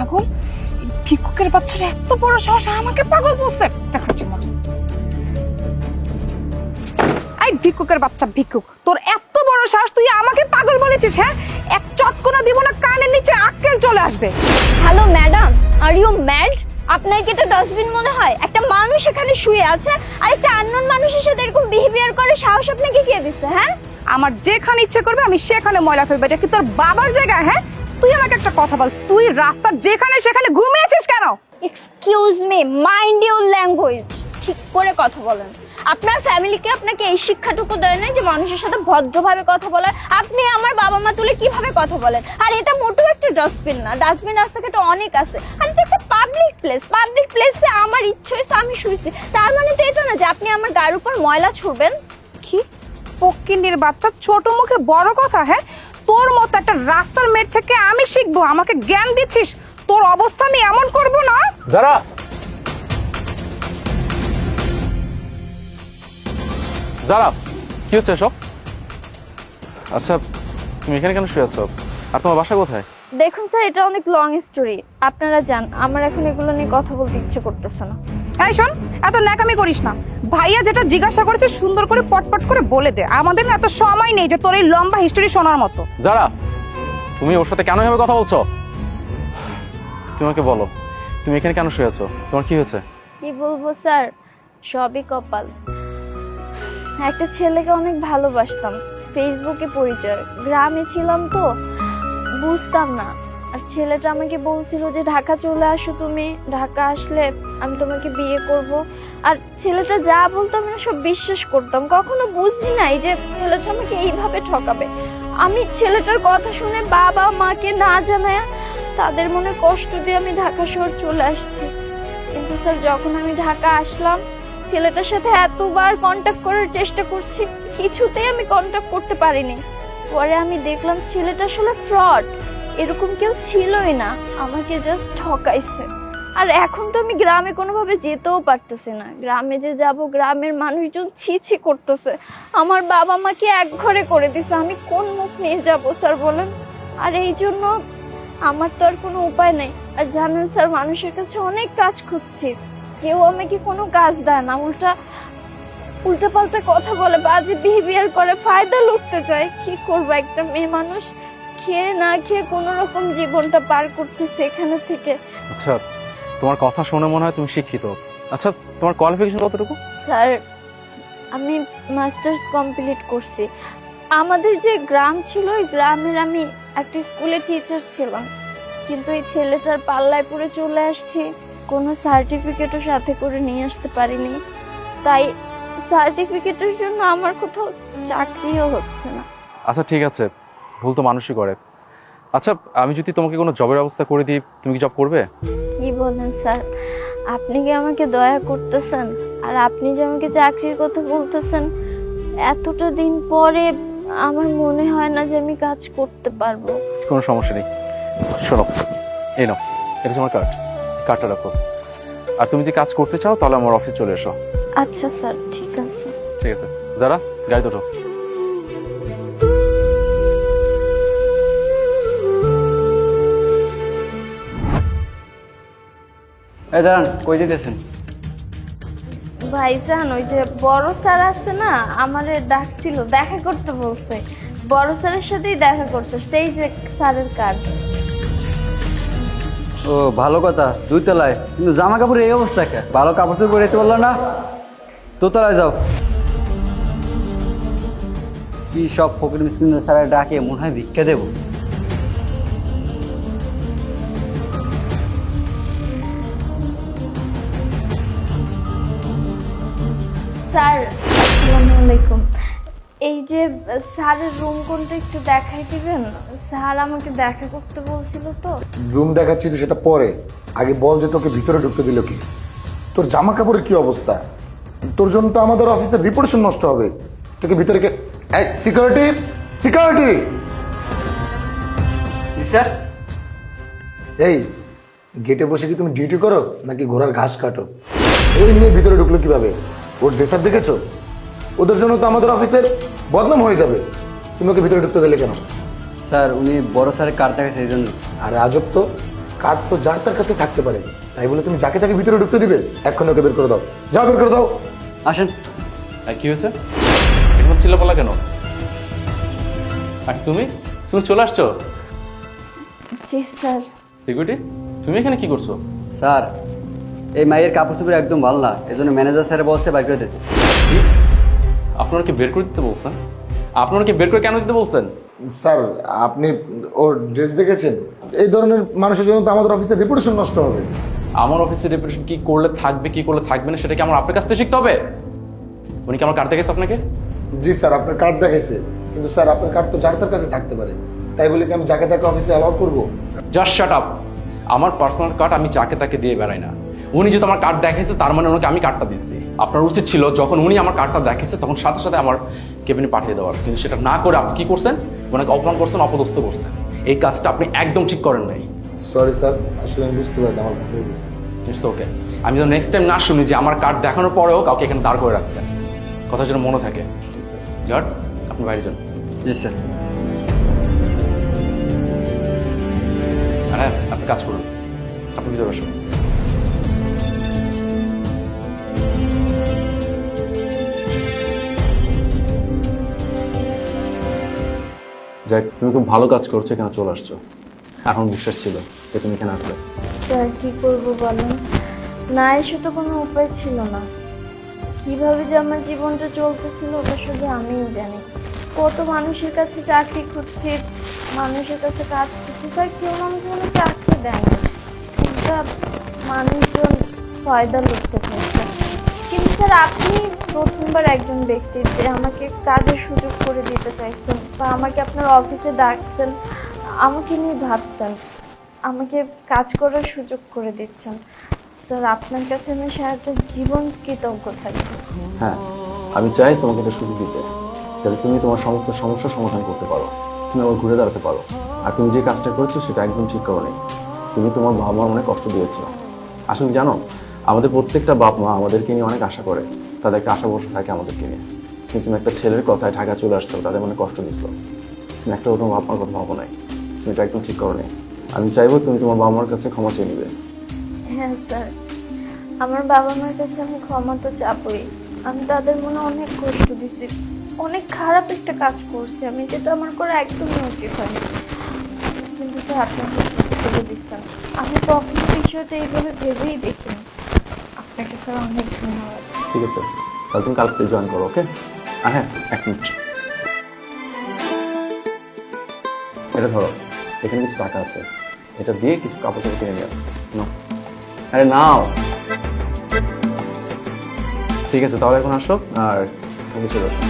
পাগল, ভিক্ষুকের বাচ্চারা এত বড় সাহস আমাকে পাগল বলছে। দেখাচ্ছি মজা। এই ভিক্ষুকের বাচ্চা ভিক্ষুক, তোর এত বড় সাহস, তুই আমাকে পাগল বলেছিস? হ্যাঁ, এক চটকনা দিব না, কানের নিচে আক্কেল চলে আসবে। Hello madam, are you mad? আপনার কি এটা ডাস্টবিন মনে হয়? একটা মানুষ এখানে শুয়ে আছে আর একটা আননোন মানুষের সাথে এরকম বিহেভিয়ার করে সাহস আপনাকে কে দিচ্ছে? হ্যাঁ, আমার যেখানে ইচ্ছে করবে আমি সেখানে ময়লা ফেলবো। এটা কি তোর বাবার জায়গা? হ্যাঁ, তুই আমাকে একটা কথা বল, তুই রাস্তার যেখানে সেখানে ঘুমিয়েছিস কেন? Excuse me, mind your language. ঠিক করে কথা বলেন। আপনার ফ্যামিলিকে আপনাকে এই শিক্ষাটুকু দেয় না যে মানুষের সাথে ভদ্রভাবে কথা বলার? আপনি আমার বাবা মা তুলে কিভাবে কথা বলেন? আর এটা মোটেও একটা ডাস্টবিন না, ডাস্টবিন রাস্তাঘাটে অনেক আছে, আর এটা একটা পাবলিক প্লেস। পাবলিক প্লেসে আমার ইচ্ছে হয়েছে আমি শুয়েছি, তার মানে তো এটা না যে আপনি আমার গায়ের উপর ময়লা ছুড়বেন। কি ফকিন্নির বাচ্চা, ছোট মুখে বড় কথা। হ্যাঁ, তোর মতো একটা রাস্তার মেয়ের থেকে আমি শিখবো? আমাকে জ্ঞান দিচ্ছিস? তোর অবস্থা আমি এমন করবো না। যারা যারা কি হচ্ছে এসব? আচ্ছা, তুমি এখানে কেন শুয়ে আছো? আর তোমার বাসা কোথায়? দেখুন স্যার, এটা অনেক লং স্টোরি, আপনারা জান। আমার এখন এগুলো নিয়ে কথা বলতে ইচ্ছে করতেছে না। এই শোন, এত ন্যাকামি করিস না। ভাইয়া যেটা জিজ্ঞাসা করেছে সুন্দর করে পটপট করে বলে দে। আমাদের না এত সময় নেই যে তোর এই লম্বা হিস্টোরি শোনার মতো। যারা, তুমি ওর সাথে কেন এভাবে কথা বলছো? তোমাকে বলো, তুমি এখানে কেন শুয়ে আছো? তোমার কি হয়েছে? কি বলবো স্যার, সবই কপাল। একটা ছেলেকে অনেক ভালোবাসতাম, ফেসবুকে পরিচয়, গ্রামে ছিলাম তো বুঝতাম না। আর ছেলেটা আমাকে বলছিল যে ঢাকা চলে আসো তুমি, ঢাকা আসলে আমি তোমাকে বিয়ে করব। আর ছেলেটা যা বলতো আমি না সব বিশ্বাস করতাম, কখনো বুঝি নাই যে ছেলেটা আমাকে এইভাবে ঠকাবে। আমি ছেলেটার কথা শুনে বাবা মাকে না জানায় তাদের মনে কষ্ট দিয়ে আমি ঢাকা শহর চলে আসছি। কিন্তু স্যার, যখন আমি ঢাকা আসলাম, ছেলেটার সাথে এতবার কন্ট্যাক্ট করার চেষ্টা করছি, কিছুতেই আমি কন্ট্যাক্ট করতে পারিনি। পরে আমি দেখলাম ছেলেটা আসলে ফ্রড, এরকম কেউ ছিলই না, আমাকে জাস্ট ঠকাইছে। আর এখন তো আমি গ্রামে কোনোভাবে যেতেও পারতেছি না। গ্রামে যে যাব, গ্রামের মানুষজন ছি ছি করতেছে, আমার বাবা মাকে এক ঘরে করে দিছে, আমি কোন মুখ নিয়ে যাব স্যার বলেন? আর এই জন্য আমার তো আর কোনো উপায় নেই। আর জানেন স্যার, মানুষের কাছে অনেক কাজ খুঁজছি, কেউ আমাকে কোনো কাজ দেয় না, উল্টা পাল্টা কথা বলে, বাজে বিহেভিয়ার করে, ফায়দা লুটতে চায়। কি করবো, একটা মেয়ে মানুষ খেয়ে না খেয়ে কোনো রকম জীবনটা পার করতেছে এখানে থেকে। আচ্ছা, তোমার কথা শুনে মনে হয় তুমি শিক্ষিত। আচ্ছা, তোমার কোয়ালিফিকেশন কতটুকু? স্যার, আমি মাস্টার্স কমপ্লিট করছি। আমাদের যে গ্রাম ছিল, ওই গ্রামের আমি একটা স্কুলে টিচার ছিলাম, কিন্তু এই ছেলেটার পাল্লায় পড়ে চলে আসছি, কোনো সার্টিফিকেটও সাথে করে নিয়ে আসতে পারিনি। তাই সার্টিফিকেটের জন্য আমার কোথাও চাকরিও হচ্ছে না। আচ্ছা ঠিক আছে, ভুল তো মানুষই করে। আচ্ছা, আমি যদি তোমাকে কোনো জবের ব্যবস্থা করে দিই, তুমি কি জব করবে? কি বলেন স্যার, আপনি কি আমাকে দয়া করতেছেন? আর আপনি যে আমাকে চাকরির কথা বলতেছেন, এতটা দিন পরে আমার মনে হয় না যে আমি কাজ করতে পারবো। কোনো সমস্যা নেই, শোনো, এই নাও, এটা তোমার কার্ড, কার্ডটা রাখো। আর তুমি যদি কাজ করতে চাও তাহলে আমার অফিস চলে এসো। আচ্ছা স্যার, ঠিক আছে। ঠিক আছে, যারা গাড়ি ওঠো। এই দাঁড়ান, কই যেতেছেন? ভাইজান, ওই যে বড় স্যার আছে না, আমারে ডাকছিল, দেখা করতে বলছে। বড় স্যারের সাথেই দেখা করতে, সেই যে স্যারের কার্ড। ও ভালো কথা, দুই তলায়, কিন্তু জামা কাপড়ের এই অবস্থা কে? ভালো কাপড় চোপড় পরে যেতে বললো না? দোতলায় যাও। কি সব ফকির মিসকিন স্যার ডাকে, মনে হয় ভিক্ষা দেবো। স্যার, আসসালামু আলাইকুম। এই যে স্যারের রুম কোনটা একটু দেখাই দিবেন? স্যার আমাকে দেখা করতে বলছিল তো। রুম দেখাচ্ছি তো সেটা পরে, আগে বল যে তোকে ভিতরে ঢুকতে দিল কি? তোর জামা কাপড়ের কি অবস্থা? তোর জন্য তো আমাদের অফিসের রিপুটেশন নষ্ট হবে। তোকে ভিতরে কে? Security, security! স্যার, এই গেটে বসে কি তুমি ডিউটি করো নাকি ঘোড়ার ঘাস কাটো? ওই মেয়ে ভিতরে ঢুকলো কিভাবে? ওর ড্রেসার দেখেছো? ওদের জন্য তো আমাদের অফিসের বদনাম হয়ে যাবে। তুমি ওকে ভিতরে ঢুকতে দিলে কেন? স্যার উনি বড় স্যারের কার্ড দেখে সেই জন্য। আরে আজব তো, কার্ড তো যার তার কাছে থাকতে পারে, তাই বলে তুমি যাকে তাকে ভিতরে ঢুকতে দিবে? এখন ওকে বের করে দাও, যাও বের করে দাও। আসেন। কি হয়েছে? এখন চিল্লাপাল্লা কেন? আর তুমি তুমি চলে আসছো? জি স্যার। সিকিউরিটি, তুমি এখানে কি করছো? স্যার, এই মায়ের কাপড় চোপড় একদম ভালো না, এই জন্য ম্যানেজার স্যার বলছে বাইর করে দিতে। কি? আপনারা কি বের করে দিতে বলছেন? আপনারা কি বের করে কেন দিতে বলছেন? স্যার, আপনি ওর ড্রেস দেখেছেন? এই ধরনের মানুষের জন্য তো আমাদের অফিসের রেপুটেশন নষ্ট হবে। আমার অফিসের রেপুটেশন কি করলে থাকবে কি করলে থাকবে না সেটা কি আমার আপনার কাছ থেকে শিখতে হবে? উনি কি আমার কার্ড দেখেছে আপনাকে? জি স্যার, আপনার কার্ড দেখেছে, কিন্তু স্যার আপনার কার্ড তো যার তার কাছে থাকতে পারে, তাই বলে কি আমি যাকে তাকে অফিসে অ্যালাউ করবো? Just shut up. আমার পার্সোনাল কার্ড আমি যাকে তাকে দিয়ে বেড়াই না। উনি যেহেতু আমার কার্ড দেখেছে তার মানে ওনাকে আমি কার্ডটা দিচ্ছি। আপনার উচিত ছিল যখন উনি আমার কার্ডটা দেখেছে তখন সাথে সাথে আমার কেবিনে পাঠিয়ে দেওয়ার, কিন্তু সেটা না করে আপনি কি করছেন? ওনাকে অপমান করছেন, অপদস্থ করছেন। এই কাজটা আপনি একদম ঠিক করেন নাই। সরি স্যার, আসলে আমি বুঝতে পারিনি, আমার ভুল হয়ে গেছে। It's okay. আমি যেন নেক্সট টাইম না শুনি যে আমার কার্ড দেখানোর পরেও কাউকে এখানে দাঁড় করে রাখছেন। কথা যেন মনে থাকে। জট, আপনি বাইরে যান। জি স্যার। আর হ্যাঁ, আপনি কাজ করুন, আপনি ভিতরে আসুন। যাক, তুমি খুব ভালো কাজ করছো, এখানে চলে আসছো। এখন বিশ্বাস ছিল যে তুমি এখানে আসবে। স্যার কি করবো বলেন, না এসে তো কোনো উপায় ছিল না। কিভাবে যে আমার জীবনটা চলতেছিল ওটা শুধু আমিই জানি। কত মানুষের কাছে চাকরি খুঁজছি, মানুষের কাছে কাজ করছি, স্যার কেউ আমাকে কোনো চাকরি দেয় না। কিন্তু মানুষজন ফয়দা লুটতে চাইছে। কিন্তু স্যার আপনি প্রথমবার একজন ব্যক্তি যে আমাকে কাজের সুযোগ করে দিতে চাইছেন বা আমাকে আপনার অফিসে ডাকছেন, আমাকে নিয়ে ভাবছেন, আমাকে কাজ করার সুযোগ করে দিচ্ছেন। স্যার আপনার কাছে আমি সারাটা জীবন কৃতজ্ঞ থাকবো। হ্যাঁ, আমি চাই তোমাকে একটা সুযোগ দিতে, যাতে তুমি তোমার সমস্ত সমস্যার সমাধান করতে পারো, তুমি আবার ঘুরে দাঁড়াতে পারো। আর তুমি যে কাজটা করেছো সেটা একদম ঠিক করো নি। তুমি তোমার বাবা মার অনেক কষ্ট দিয়েছো। আসলে জানো, আমাদের প্রত্যেকটা বাপ মা আমাদেরকে নিয়ে অনেক আশা করে, তাদের একটা আশা ভরসা থাকে আমাদেরকে নিয়ে। কিন্তু তুমি একটা ছেলের কথায় ঢাকা চলে আসছো, তাদের মনে কষ্ট দিচ্ছো। তুমি একটা ওরকম বাপ মার কথা ভাবো নাই, তুমি এটা একদম ঠিক করো নি। আমি চাইবো তুমি তোমার বাবা মার কাছে ক্ষমা চেয়ে নিবে। হ্যাঁ স্যার, আমার বাবা মার কাছে আমি ক্ষমা তো চাবই। আমি তাদের মনে অনেক কষ্ট দিছি, অনেক খারাপ একটা কাজ করছি আমি, যেটা আমার করা একদমই উচিত হয়নি। কিন্তু স্যার আপনার বলে দিচ্ছেন, আমি কখনো বিষয়টা এইভাবে ভেবেই দেখিনি। আপনাকে স্যার অনেক ধন্যবাদ। ঠিক আছে, তাহলে তুমি কালকে জয়েন করো, ওকে? আর হ্যাঁ, এক মিনিট, এটা ধরো, এখানে কিছু টাকা আছে, এটা দিয়ে কিছু কাপড় চোপড় কিনে নিও। নাও। আরে নাও। ঠিক আছে, তাহলে এখন আসো আর চলে আসো।